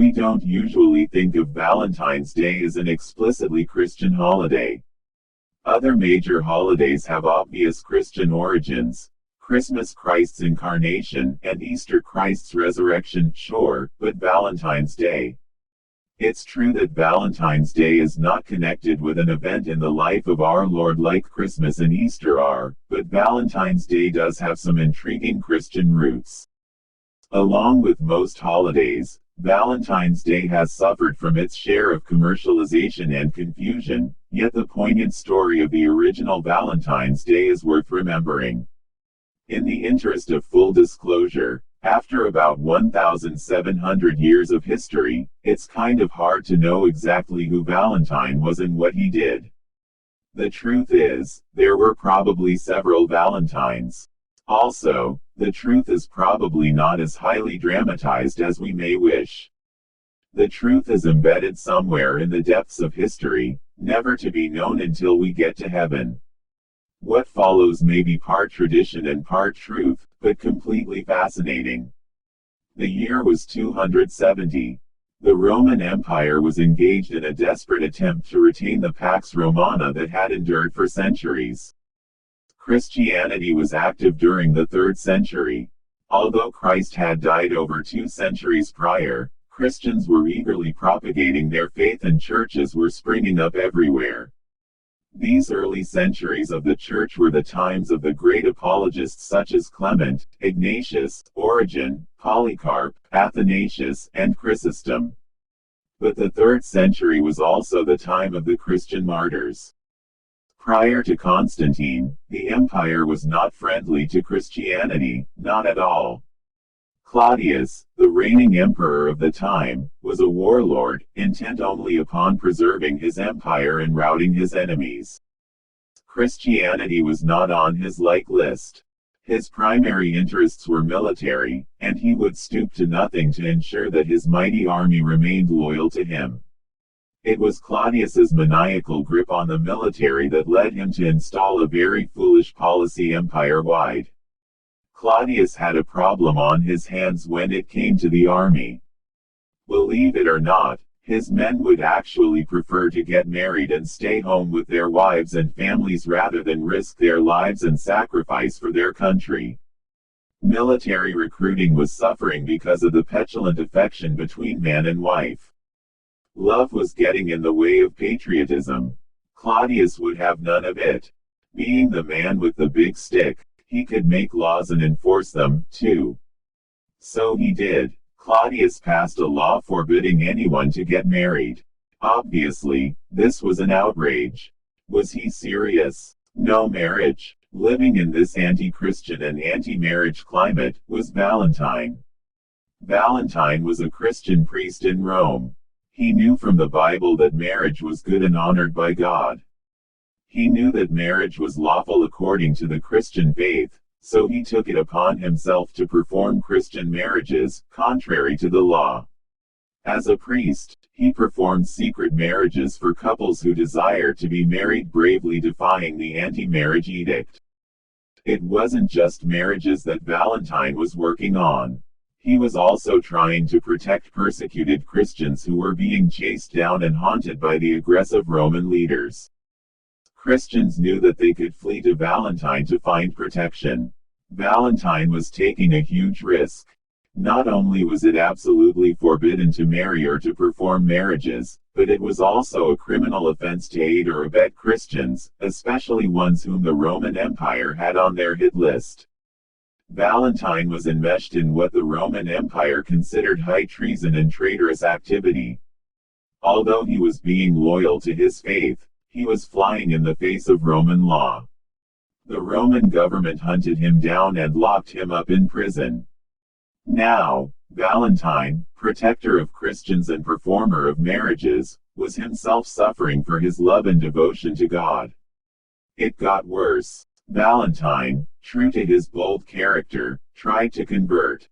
We don't usually think of Valentine's Day as an explicitly Christian holiday. Other major holidays have obvious Christian origins. Christmas, Christ's incarnation, and Easter, Christ's resurrection, sure, but Valentine's Day. It's true that Valentine's Day is not connected with an event in the life of our Lord like Christmas and Easter are, but Valentine's Day does have some intriguing Christian roots. Along with most holidays, Valentine's Day has suffered from its share of commercialization and confusion, yet the poignant story of the original Valentine's Day is worth remembering. In the interest of full disclosure, after about 1,700 years of history, it's kind of hard to know exactly who Valentine was and what he did. The truth is, there were probably several Valentines. Also, the truth is probably not as highly dramatized as we may wish. The truth is embedded somewhere in the depths of history, never to be known until we get to heaven. What follows may be part tradition and part truth, but completely fascinating. The year was 270. The Roman Empire was engaged in a desperate attempt to retain the Pax Romana that had endured for centuries. Christianity was active during the 3rd century. Although Christ had died over 2 centuries prior, Christians were eagerly propagating their faith and churches were springing up everywhere. These early centuries of the Church were the times of the great apologists such as Clement, Ignatius, Origen, Polycarp, Athanasius, and Chrysostom. But the 3rd century was also the time of the Christian martyrs. Prior to Constantine, the empire was not friendly to Christianity, not at all. Claudius, the reigning emperor of the time, was a warlord, intent only upon preserving his empire and routing his enemies. Christianity was not on his like list. His primary interests were military, and he would stoop to nothing to ensure that his mighty army remained loyal to him. It was Claudius's maniacal grip on the military that led him to install a very foolish policy empire-wide. Claudius had a problem on his hands when it came to the army. Believe it or not, his men would actually prefer to get married and stay home with their wives and families rather than risk their lives and sacrifice for their country. Military recruiting was suffering because of the petulant affection between man and wife. Love was getting in the way of patriotism. Claudius would have none of it. Being the man with the big stick, he could make laws and enforce them, too. So he did. Claudius passed a law forbidding anyone to get married. Obviously, this was an outrage. Was he serious? No marriage. Living in this anti-Christian and anti-marriage climate was Valentine. Valentine was a Christian priest in Rome. He knew from the Bible that marriage was good and honored by God. He knew that marriage was lawful according to the Christian faith, so he took it upon himself to perform Christian marriages, contrary to the law. As a priest, he performed secret marriages for couples who desired to be married, bravely defying the anti-marriage edict. It wasn't just marriages that Valentine was working on. He was also trying to protect persecuted Christians who were being chased down and haunted by the aggressive Roman leaders. Christians knew that they could flee to Valentine to find protection. Valentine was taking a huge risk. Not only was it absolutely forbidden to marry or to perform marriages, but it was also a criminal offense to aid or abet Christians, especially ones whom the Roman Empire had on their hit list. Valentine was enmeshed in what the Roman Empire considered high treason and traitorous activity. Although he was being loyal to his faith, he was flying in the face of Roman law. The Roman government hunted him down and locked him up in prison. Now, Valentine, protector of Christians and performer of marriages, was himself suffering for his love and devotion to God. It got worse. Valentine, true to his bold character, tried to convert.